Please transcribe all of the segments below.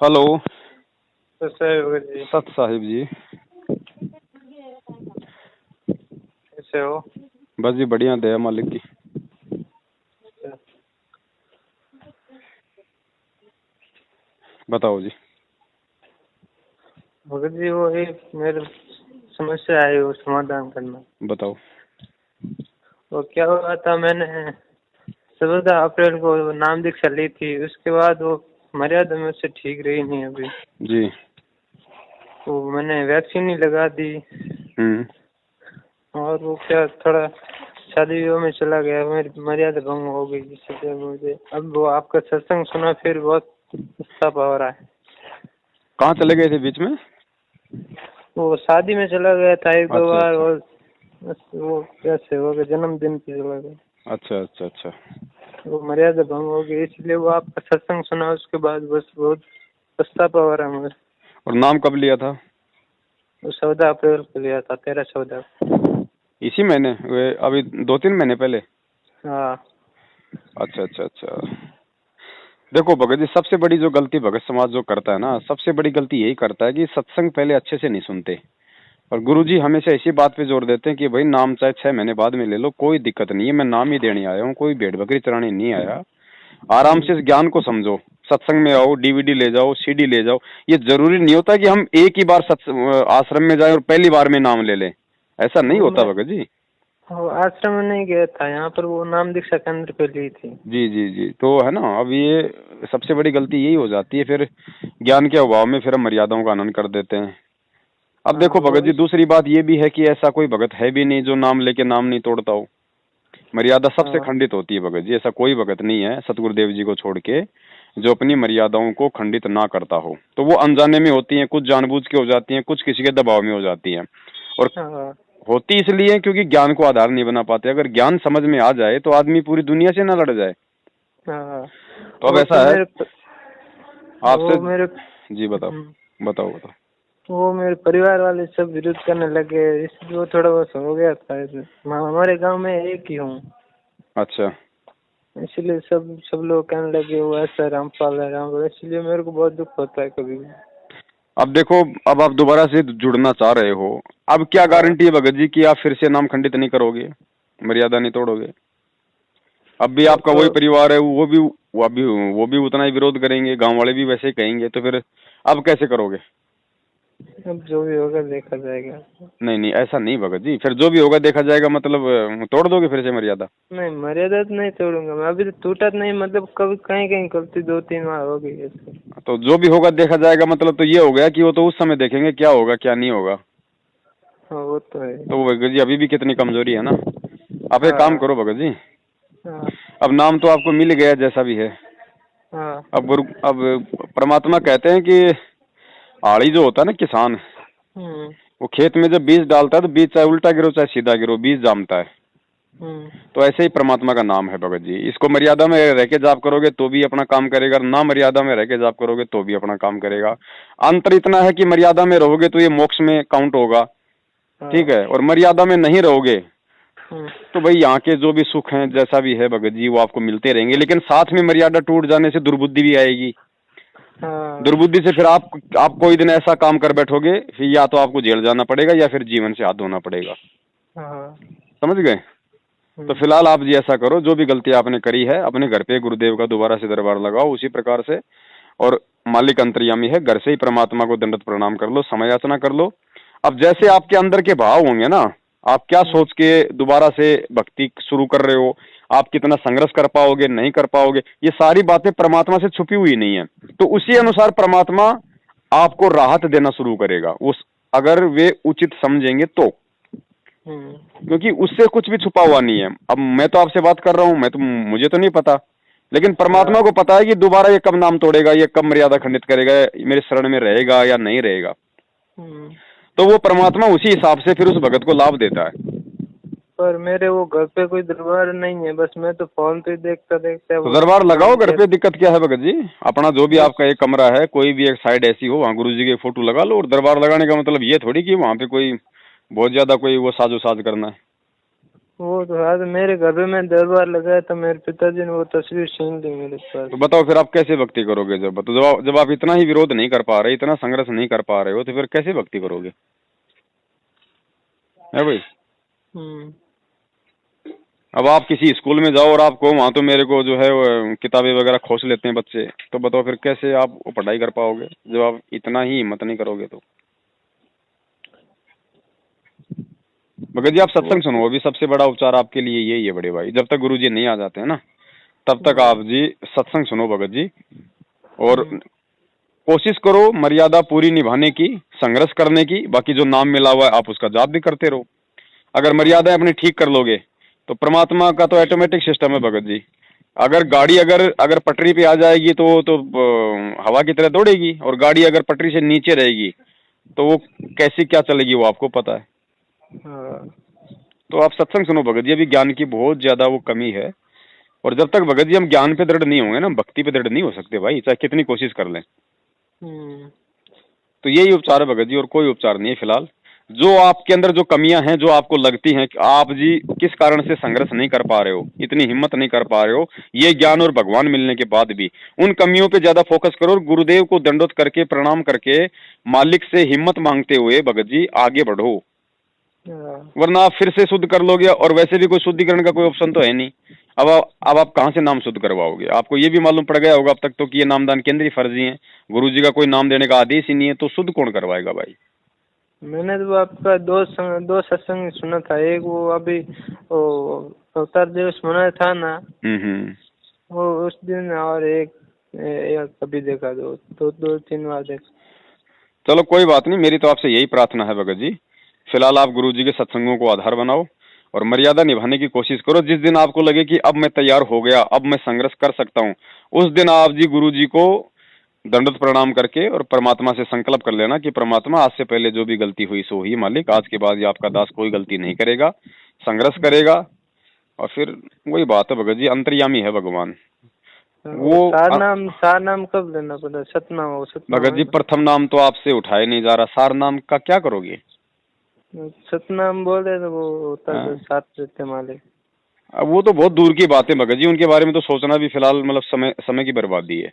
Hello. तो sir जी सत साहिब जी, कैसे हो? बस जी बढ़िया, दया मालिक की। बताओ जी। भगत जी वो एक मेरे समस्या आई, वो समाधान करना। बताओ। वो क्या हुआ था, मैंने 14 अप्रैल को नाम दीक्षा ली थी, उसके बाद वो मर्यादा में से ठीक रही नहीं अभी। जी। तो मैंने वैक्सीन ही लगा दी और वो क्या थोड़ा शादी विवाह में चला गया, मेरी मर्यादा भंग हो गई, जिससे मुझे अब वो आपका सत्संग सुना फिर बहुत पछतावा हो रहा है। कहाँ चले गए थे बीच में? वो शादी में चला गया था एक दो अच्छा बार, अच्छा और वो कैसे हो गया, जन्मदिन पे चला गया। अच्छा अच्छा अच्छा। वो मर्यादा भंग हो गई, इसलिए वो आपका सत्संग सुना, उसके बाद बस बहुत पछतावा हो रहा है मुझे। और नाम कब लिया था? वो 14 अप्रैल को लिया था, 13-14। इसी महीने? वे अभी 2-3 महीने पहले? हाँ। अच्छा अच्छा अच्छा। देखो भगत जी, सबसे बड़ी जो गलती भगत समाज जो करता है ना, सबसे बड़ी गलती यही करता है कि सत्संग पहले अच्छे से नहीं सुनते। और गुरुजी हमेशा इसी बात पे जोर देते हैं कि भाई नाम चाहे 6 महीने बाद में ले लो, कोई दिक्कत नहीं है, मैं नाम ही देने आया हूँ, कोई भेड़ बकरी चराने नहीं आया। आराम से इस ज्ञान को समझो, सत्संग में आओ, डीवीडी ले जाओ, सीडी ले जाओ। ये जरूरी नहीं होता कि हम एक ही बार आश्रम में जाएं और पहली बार में नाम ले लें, ऐसा नहीं वो होता मैं भगत जी। वो आश्रम में नहीं गया था, यहाँ पर वो नाम दीक्षा केंद्र पे ली थी। जी जी जी, तो है ना, अब ये सबसे बड़ी गलती यही हो जाती है, फिर ज्ञान के अभाव में फिर हम मर्यादाओं का आनंद कर देते हैं। अब हाँ देखो वो भगत जी, इस दूसरी बात ये भी है कि ऐसा कोई भगत है भी नहीं जो नाम लेके नाम नहीं तोड़ता हो। मर्यादा सबसे हाँ खंडित होती है भगत जी, ऐसा कोई भगत नहीं है सतगुरुदेव जी को छोड़ के जो अपनी मर्यादाओं को खंडित ना करता हो। तो वो अनजाने में होती हैं, कुछ जानबूझ के हो जाती हैं, कुछ किसी के दबाव में हो जाती हैं। और हाँ होती इसलिए क्योंकि ज्ञान को आधार नहीं बना पाते। अगर ज्ञान समझ में आ जाए तो आदमी पूरी दुनिया से ना लड़ जाए। हाँ। तो अब वो तो ऐसा है आपसे। वो मेरे जी बताओ। बताओ बताओ। वो मेरे परिवार वाले सब विरोध करने लगे, इसलिए वो थोड़ा बहुत हो गया था। हमारे गांव में एक ही हूँ, अच्छा। इसलिए सब लोग कहने लगे वो ऐसा रामपाल है, रामपाल, इसलिए मेरे को बहुत दुख होता है कभी भी। अब देखो, अब आप दोबारा से जुड़ना चाह रहे हो, अब क्या हाँ गारंटी है भगत जी कि आप फिर से नाम खंडित नहीं करोगे, मर्यादा नहीं तोड़ोगे? अब भी वो आपका तो वही परिवार है, वो भी उतना ही विरोध करेंगे, गांव वाले भी वैसे ही कहेंगे, तो फिर अब कैसे करोगे? अब जो भी होगा देखा जाएगा। नहीं नहीं, ऐसा नहीं भगत जी, फिर जो भी होगा देखा जाएगा मतलब तोड़ दोगे फिर से मर्यादा? नहीं, मर्यादा तो नहीं तोड़ूंगा मैं, अभी तो टूटा तो नहीं, मतलब कभी कहीं कहीं गलती 2-3 बार हो गई ऐसे। तो जो भी होगा देखा जाएगा, मतलब तो ये हो गया कि वो तो उस समय देखेंगे क्या होगा क्या नहीं होगा। हाँ वो तो है। तो भगत जी अभी भी कितनी कमजोरी है ना। आप एक काम हाँ करो भगत जी, हाँ अब नाम तो आपको मिल गया जैसा भी है। हाँ। अब परमात्मा कहते हैं कि आड़ी जो होता है ना, किसान, हम्म वो खेत में जब बीज डालता है तो बीज चाहे उल्टा गिरो चाहे सीधा गिरो, बीज जामता है। हम्म तो ऐसे ही परमात्मा का नाम है भगत जी, इसको मर्यादा में रह के जाप करोगे तो भी अपना काम करेगा, ना मर्यादा में रह के जाप करोगे तो भी अपना काम करेगा। अंतर इतना है कि मर्यादा में रहोगे तो ये मोक्ष में काउंट होगा, ठीक हाँ। है, और मर्यादा में नहीं रहोगे हम्म तो भाई यहाँ के जो भी सुख हैं जैसा भी है भगत जी वो आपको मिलते रहेंगे, लेकिन साथ में मर्यादा टूट जाने से दुर्बुद्धि भी आएगी। हाँ दुर्बुद्धि से फिर आप कोई दिन ऐसा काम कर बैठोगे, फिर या तो आपको जेल जाना पड़ेगा या फिर जीवन से हाथ धोना पड़ेगा। हाँ। समझ गए? तो हम्म फिलहाल आप जी ऐसा करो, जो भी गलती आपने करी है अपने घर पे गुरुदेव का दोबारा से दरबार लगाओ उसी प्रकार से, और मालिक अंतर्यामी है, घर से ही परमात्मा को दंडवत प्रणाम कर लो, समय याचना कर लो। अब जैसे आपके अंदर के भाव होंगे ना, आप क्या हम्म सोच के दोबारा से भक्ति शुरू कर रहे हो, आप कितना संघर्ष कर पाओगे नहीं कर पाओगे, ये सारी बातें परमात्मा से छुपी हुई नहीं है। तो उसी अनुसार परमात्मा आपको राहत देना शुरू करेगा, उस अगर वे उचित समझेंगे तो, हम्म। क्योंकि उससे कुछ भी छुपा हुआ नहीं है। अब मैं तो आपसे बात कर रहा हूँ, मुझे तो नहीं पता, लेकिन परमात्मा हाँ। को पता है कि दोबारा ये कब नाम तोड़ेगा, ये कब मर्यादा खंडित करेगा, मेरे शरण में रहेगा या नहीं रहेगा। हम्म। तो वो परमात्मा उसी हिसाब से फिर उस भगत को लाभ देता है। पर मेरे वो घर पे कोई दरबार नहीं है, बस मैं तो फोन पे देखता देखता तो वो दरबार लगाओ नाम घर लिया। पे, दिक्कत क्या है भगत जी? अपना जो भी बस आपका एक कमरा है, कोई भी एक साइड ऐसी हो, वहाँ गुरु जी की फोटो लगा लो। और दरबार लगाने का मतलब ये थोड़ी कि वहाँ पे कोई बहुत ज्यादा कोई वो साजो साज करना है। वो तो आज मेरे घर पे मैं दरबार लगाया था, मेरे पिताजी ने वो तस्वीर छीन ली मेरे पास। तो बताओ फिर आप कैसे भक्ति करोगे? जब आप इतना ही विरोध नहीं कर पा रहे, इतना संघर्ष नहीं कर पा रहे हो, तो फिर कैसे भक्ति करोगे? है भाई। हम्म। अब आप किसी स्कूल में जाओ और आपको वहां तो मेरे को जो है वो किताबें वगैरह खोस लेते हैं बच्चे, तो बताओ फिर कैसे आप वो पढ़ाई कर पाओगे जब आप इतना ही हिम्मत नहीं करोगे तो? भगत जी आप वो सत्संग सुनो, अभी सबसे बड़ा उपचार आपके लिए यही है बड़े भाई। जब तक गुरु जी नहीं आ जाते हैं ना, तब तक आप जी सत्संग सुनो भगत जी, और कोशिश करो मर्यादा पूरी निभाने की, संघर्ष करने की। बाकी जो नाम मिला हुआ है आप उसका जाप भी करते रहो। अगर मर्यादाएं अपनी ठीक कर लोगे तो परमात्मा का तो ऑटोमेटिक सिस्टम है भगत जी। अगर गाड़ी अगर अगर पटरी पे आ जाएगी तो हवा की तरह दौड़ेगी, और गाड़ी अगर पटरी से नीचे रहेगी तो वो कैसी क्या चलेगी वो आपको पता है। हाँ। तो आप सत्संग सुनो भगत जी, अभी ज्ञान की बहुत ज्यादा वो कमी है। और जब तक भगत जी हम ज्ञान पे दृढ़ नहीं होंगे ना, भक्ति पे दृढ़ नहीं हो सकते भाई, चाहे कितनी कोशिश कर लें। तो यही उपचार है भगत जी, और कोई उपचार नहीं है फिलहाल। जो आपके अंदर जो कमियां हैं, जो आपको लगती हैं कि आप जी किस कारण से संघर्ष नहीं कर पा रहे हो, इतनी हिम्मत नहीं कर पा रहे हो, ये ज्ञान और भगवान मिलने के बाद भी उन कमियों पे ज्यादा फोकस करो, और गुरुदेव को दंडोत करके प्रणाम करके मालिक से हिम्मत मांगते हुए भगत जी आगे बढ़ो। वरना आप फिर से शुद्ध कर लोगे, और वैसे भी कोई शुद्धिकरण का कोई ऑप्शन तो है नहीं। अब आप कहाँ से नाम शुद्ध करवाओगे? आपको ये भी मालूम पड़ गया होगा अब तक तो कि ये नामदान केंद्र ही फर्जी है, गुरुजी का कोई नाम देने का आदेश ही नहीं है, तो शुद्ध कौन करवाएगा भाई? मैंने तो आपका दो सत्संग सुना था। एक वो अभी वो अवतार दिवस मनाया था ना, वो उस दिन, और एक कभी देखा, दो तीन बार देखा। चलो कोई बात नहीं, मेरी तो आपसे यही प्रार्थना है भगत जी, फिलहाल आप गुरुजी के सत्संगों को आधार बनाओ और मर्यादा निभाने की कोशिश करो। जिस दिन आपको लगे कि अब मैं तैयार हो गया, अब मैं संघर्ष कर सकता हूँ, उस दिन आप जी गुरुजी को दंडवत प्रणाम करके और परमात्मा से संकल्प कर लेना कि परमात्मा आज से पहले जो भी गलती हुई सो हुई मालिक, आज के बाद ये आपका दास कोई गलती नहीं करेगा, संघर्ष करेगा। और फिर वही बात है भगत जी, अंतर्यामी है भगवान। वो सार नाम कब लेना पड़ा? सतनाम भगत जी प्रथम नाम तो आपसे उठाया नहीं जा रहा, सार नाम का क्या करोगे? सतनाम बोले तो वो होता है साथ रहते मालिक। अब वो तो बहुत दूर की बात है भगत जी, उनके बारे में तो सोचना भी फिलहाल मतलब समय की बर्बादी है।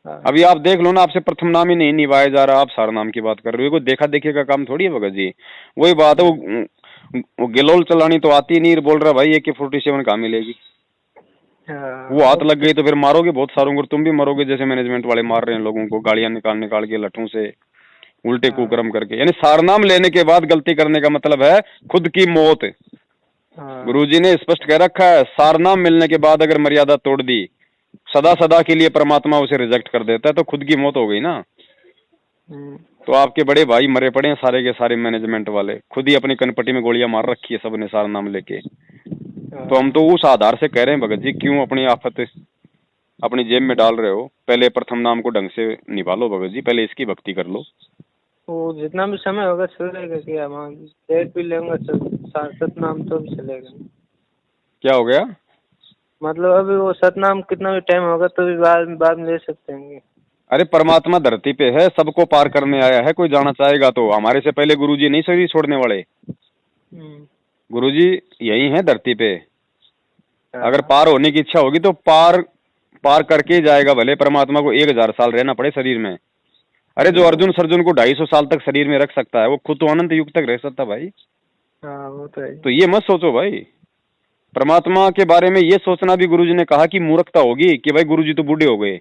अभी आप देख लो ना, आपसे प्रथम नाम ही नहीं निभाया जा रहा, आप सार नाम की बात कर रहे हो। कोई देखा देखे का काम थोड़ी है भगत जी। वही बात है, वो गिलोल चलानी तो आती नहीं, बोल रहा भाई AK-47 कहाँ मिलेगी? वो हाथ लग गई तो फिर मारोगे बहुत सारों को, तुम भी मरोगे जैसे मैनेजमेंट वाले मार रहे हैं लोगों को, गाड़ियां निकाल के लट्ठों से उल्टे कुकर्म करके। यानी सारनाम लेने के बाद गलती करने का मतलब है खुद की मौत। गुरुजी ने स्पष्ट कह रखा है, सारनाम मिलने के बाद अगर मर्यादा तोड़ दी, सदा सदा के लिए परमात्मा उसे रिजेक्ट कर देता है, तो खुद की मौत हो गई ना। तो आपके बड़े भाई मरे पड़े हैं सारे के सारे मैनेजमेंट वाले, खुद ही अपनी कनपट्टी में गोलियां मार रखी है सबने सारनाम लेके। तो हम तो उस आधार से कह रहे हैं भगत जी, क्यों अपनी आफत अपनी जेब में डाल रहे हो? पहले प्रथम नाम को ढंग से निभा लो भगत जी, पहले इसकी भक्ति कर लो। वो जितना भी समय होगा चलेगा, क्या देर भी लेंगे सतनाम तो भी चलेगा। क्या हो गया? मतलब अभी वो सतनाम कितना भी टाइम होगा तो भी बाद में ले सकते हैं। अरे परमात्मा धरती पे है, सबको पार करने आया है, कोई जाना चाहेगा तो। हमारे से पहले गुरुजी नहीं शरीर छोड़ने वाले, गुरुजी यही है धरती पे। अगर पार होने की इच्छा होगी तो पार करके ही जाएगा, भले परमात्मा को 1000 साल रहना पड़े शरीर में। अरे जो अर्जुन सर्जुन को 250 साल तक शरीर में रख सकता है, वो खुद तो अनंत युग तक रह सकता भाई। वो तो है। तो ये मत सोचो भाई, परमात्मा के बारे में ये सोचना भी गुरुजी ने कहा कि मूर्खता होगी कि भाई गुरुजी तो बूढ़े हो गए।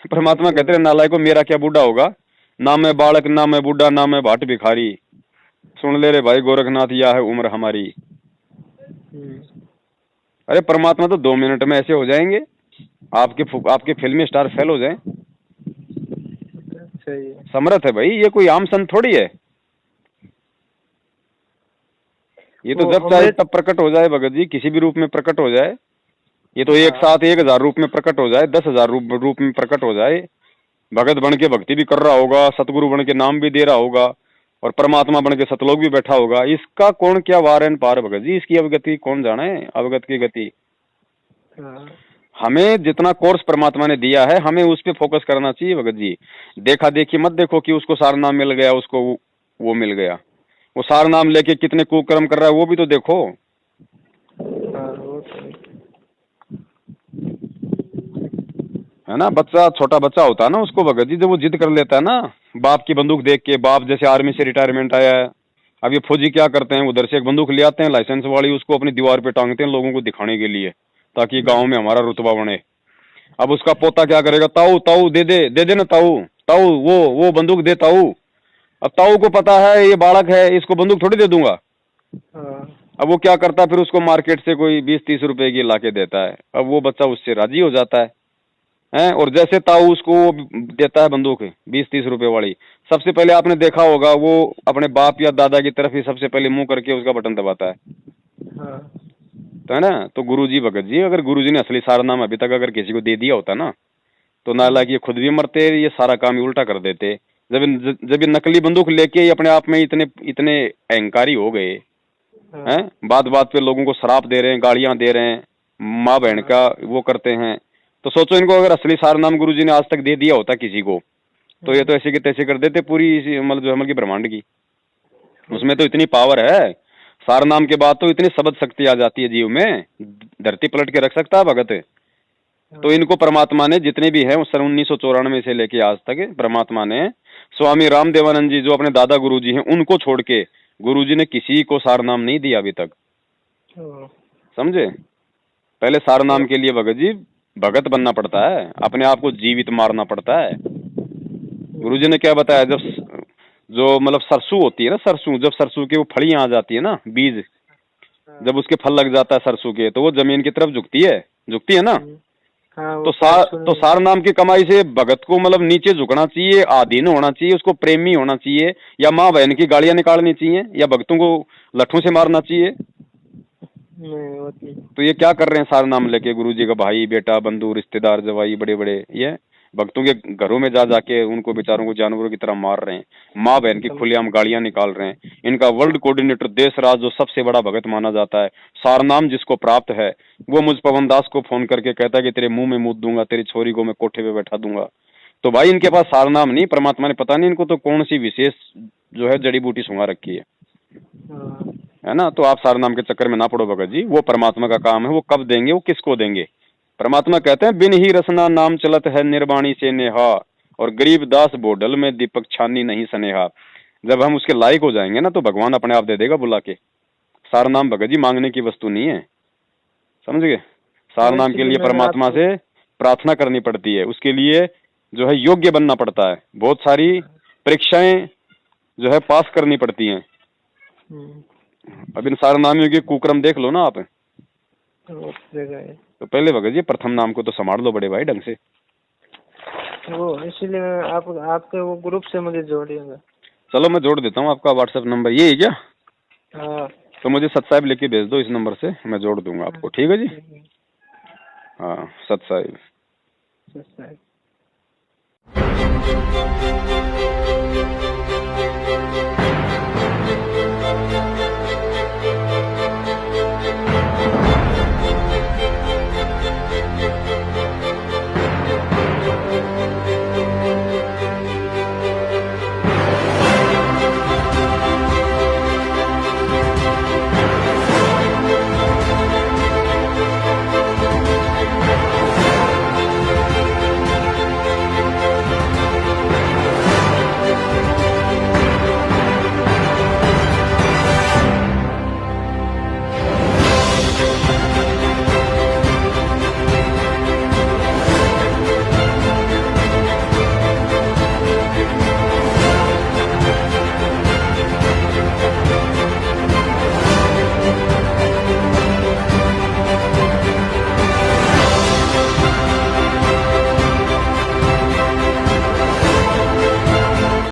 परमात्मा कहते हैं नालायको, मेरा क्या बूढ़ा होगा, ना मैं बालक ना मैं बूढ़ा ना मैं भाट भिखारी, सुन ले रे भाई गोरखनाथ, यह है उम्र हमारी। अरे परमात्मा तो 2 मिनट में ऐसे हो जाएंगे, आपके फिल्मी स्टार फेल हो जाएं। समर्थ है भाई, ये कोई आम संत थोड़ी है। ये तो जब चाहे तब प्रकट हो जाए भगत जी, किसी भी रूप में प्रकट हो जाए। ये तो एक साथ 1000 रूप में प्रकट हो जाए, 10,000 रूप में प्रकट हो जाए, भगत बन के भक्ति भी कर रहा होगा, सतगुरु बन के नाम भी दे रहा होगा, और परमात्मा बन के सतलोक भी बैठा होगा। इसका कौन क्या वार एंड पार भगत जी, इसकी अवगति कौन जाने, अवगत की गति। हमें जितना कोर्स परमात्मा ने दिया है, हमें उस पर फोकस करना चाहिए भगत जी। देखा देखी मत देखो कि उसको सार नाम मिल गया, उसको वो मिल गया। वो सार नाम लेके कितने कुकर्म कर रहा है वो भी तो देखो। है ना। बच्चा, छोटा बच्चा होता है ना, उसको भगत जी जब वो जिद कर लेता है ना, बाप की बंदूक देख के, बाप जैसे आर्मी से रिटायरमेंट आया है, अब ये फौजी क्या करते हैं, उधर से एक बंदूक ले आते हैं लाइसेंस वाली, उसको अपनी दीवार पे टांगते हैं लोगों को दिखाने के लिए, ताकि गांव में हमारा रुतबा बने। अब उसका पोता क्या करेगा, ताऊ ताऊ दे दे ना ताऊ, ताऊ वो बंदूक दे ताऊ। अब ताऊ को पता है ये बालक है, इसको बंदूक थोड़ी दे दूंगा। अब वो क्या करता है, फिर उसको मार्केट से कोई 20-30 रुपए की लाके देता है। अब वो बच्चा उससे राजी हो जाता है, हैं, और जैसे ताऊ उसको देता है बंदूक 20-30 रुपए वाली, सबसे पहले आपने देखा होगा वो अपने बाप या दादा की तरफ ही सबसे पहले मुंह करके उसका बटन दबाता है। तो है ना। तो गुरुजी भगत जी, अगर गुरुजी ने असली सारनामा अभी तक अगर किसी को दे दिया होता ना, तो नालायक ये खुद भी मरते, ये सारा काम ही उल्टा कर देते। जब ये नकली बंदूक लेके अपने आप में इतने इतने अहंकारी हो गए हैं, बात बात पे लोगों को शराब दे रहे हैं, गालियां दे रहे हैं, माँ बहन का वो करते हैं, तो सोचो इनको अगर असली सारनाम गुरुजी ने आज तक दे दिया होता किसी को, तो ये तो ऐसे के तैसे कर देते पूरी मतलब जो है ब्रह्मांड की। उसमें तो इतनी पावर है, सारनाम के बाद तो इतनी शब्द शक्ति आ जाती है जीव में, धरती पलट के रख सकता है भगत। तो इनको परमात्मा ने, जितने भी हैं सन 1994 से लेके आज तक, परमात्मा ने स्वामी रामदेवानंद जी जो अपने दादा गुरुजी हैं उनको छोड़ के गुरुजी ने किसी को सारनाम नहीं दिया अभी तक, समझे। पहले सारनाम के लिए भगत जी भगत बनना पड़ता है, अपने आप को जीवित मारना पड़ता है। गुरुजी ने क्या बताया, जब जो मतलब सरसों होती है ना, सरसों, जब सरसों की वो फलियां आ जाती है ना, बीज जब उसके फल लग जाता है सरसों के, तो वो जमीन की तरफ झुकती है ना। तो सार नाम की कमाई से भगत को मतलब नीचे झुकना चाहिए, आधीन होना चाहिए, उसको प्रेमी होना चाहिए, या माँ बहन की गालियां निकालनी चाहिए, या भक्तों को लट्ठों से मारना चाहिए। तो ये क्या कर रहे हैं सार नाम लेके, गुरुजी का भाई बेटा बंधु रिश्तेदार जवाई बड़े बड़े, ये भक्तों के घरों में जा जाके उनको बेचारों को जानवरों की तरह मार रहे हैं, माँ बहन की खुलेआम गालियां निकाल रहे हैं। इनका वर्ल्ड कोऑर्डिनेटर देश राज जो सबसे बड़ा भगत माना जाता है, सारनाम जिसको प्राप्त है, वो मुझ पवन दास को फोन करके कहता है कि तेरे मुंह में मूत दूंगा, तेरी छोरी को मैं कोठे पे बैठा दूंगा। तो भाई इनके पास सारनाम नहीं, परमात्मा ने पता नहीं इनको तो कौन सी विशेष जो है जड़ी बूटी सुंघा रखी है ना। तो आप सारनाम के चक्कर में ना पड़ो भगत जी, वो परमात्मा का काम है, वो कब देंगे, वो किसको देंगे। परमात्मा कहते हैं बिन ही रसना नाम चलत है निर्वाणी से नेहा, और गरीब दास बोडल में दीपक छानी नहीं सनेहा। जब हम उसके लायक हो जाएंगे ना, तो भगवान अपने आप दे देगा बुला के। सारनाम भगत जी मांगने की वस्तु नहीं है, समझ गए। सारनाम के लिए परमात्मा से प्रार्थना करनी पड़ती है, उसके लिए जो है योग्य बनना पड़ता है, बहुत सारी परीक्षाएं जो है पास करनी पड़ती हैं। अब इन सारनामियों के कुक्रम देख लो ना आप, तो पहले भगत जी प्रथम नाम को तो संभाल लो बड़े भाई ढंग से। वो इसीलिए आपके वो ग्रुप से मुझे जोड़िएगा। चलो मैं जोड़ देता हूँ, आपका व्हाट्सएप नंबर ये है क्या? हाँ। तो मुझे सत साहिब लिख के भेज दो, इस नंबर से मैं जोड़ दूंगा आपको, ठीक है जी। हाँ, सत साहिब।